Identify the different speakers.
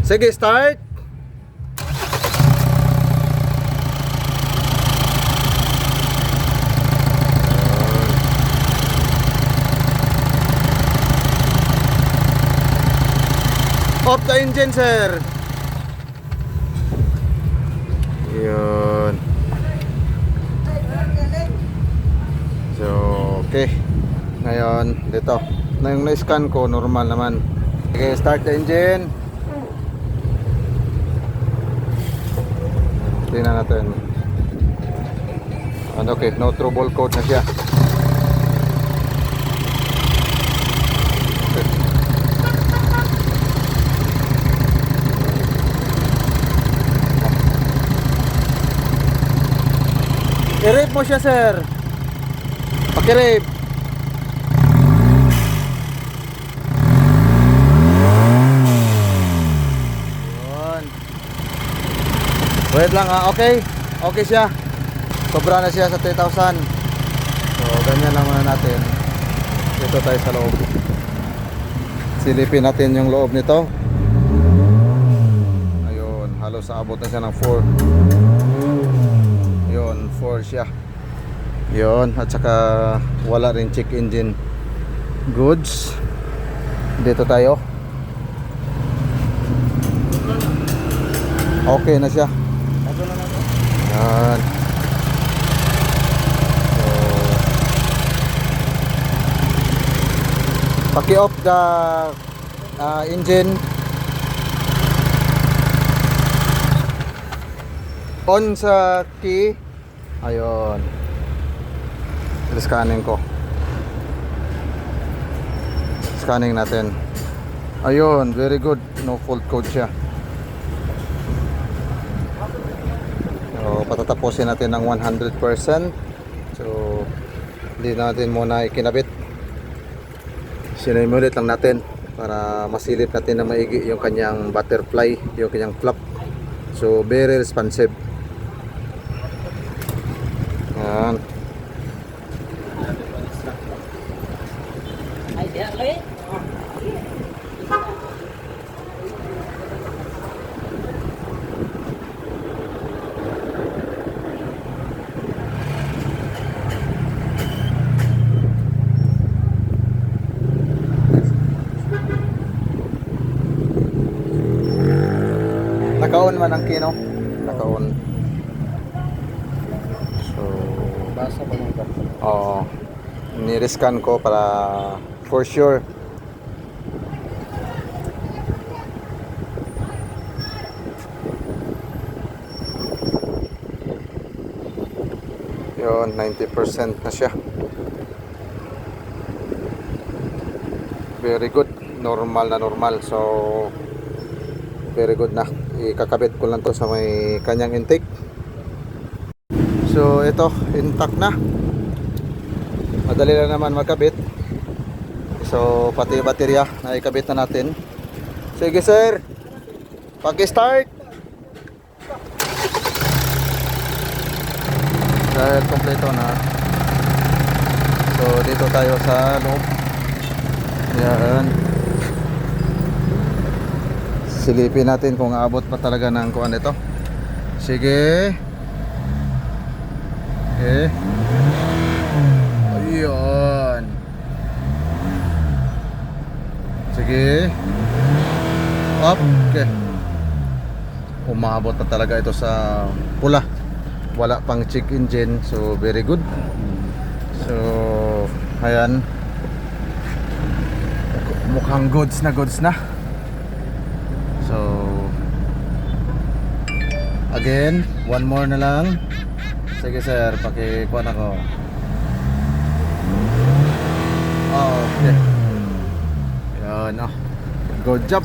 Speaker 1: Sige, start. Off the engine, sir. Yun. So, okay. Ngayon, dito. Na yung na-scan ko, normal naman. Okay, start the engine. Tingnan natin. Ano, okay, no trouble code na siya. I-rape mo siya, sir. Paki-rape. Yun. Wait lang ha. Okay. Okay siya. Sobra na siya sa 3,000. So, ganyan lang muna natin. Dito tayo sa loob. Silipin natin yung loob nito. Ayun. Halos aabot na siya ng 4. Yun, 4 siya. Yun, at saka wala rin check engine goods. Dito tayo. Okay na siya. Yan. So, paki-off the engine. On sa key. Ayun. Scanning ko. Scanning natin. Ayun, very good. No fault code siya. So, patatapusin natin ng 100%. So, hindi natin muna ikinabit. Sinimulate lang natin para masilip natin na maigi yung kanyang butterfly, yung kanyang flap. So, very responsive. Yan. Naka-on man ang kino. Naka-on. So, basa pa lang ka. Oo. Ni-rescan ko para for sure. Yun, 90% na siya. Very good. Normal na normal. So, very good na. Ikakabit ko lang to sa may kanyang intake. So, ito, intact na. Madali lang naman magkabit. So, pati baterya na ikabit na natin. Sige, sir. Pag-start. Dahil kompleto na. So, dito tayo sa loob. Yan. Silipin natin kung aabot pa talaga ng kuan ito. Sige. Okay. Ayun. Sige. Up. Okay. Umabot na talaga ito sa pula. Wala pang check engine. So very good. So ayan. Mukhang goods na. So again, one more na lang. Sige sir, pakikuha na ko. Okay. Yan, good job.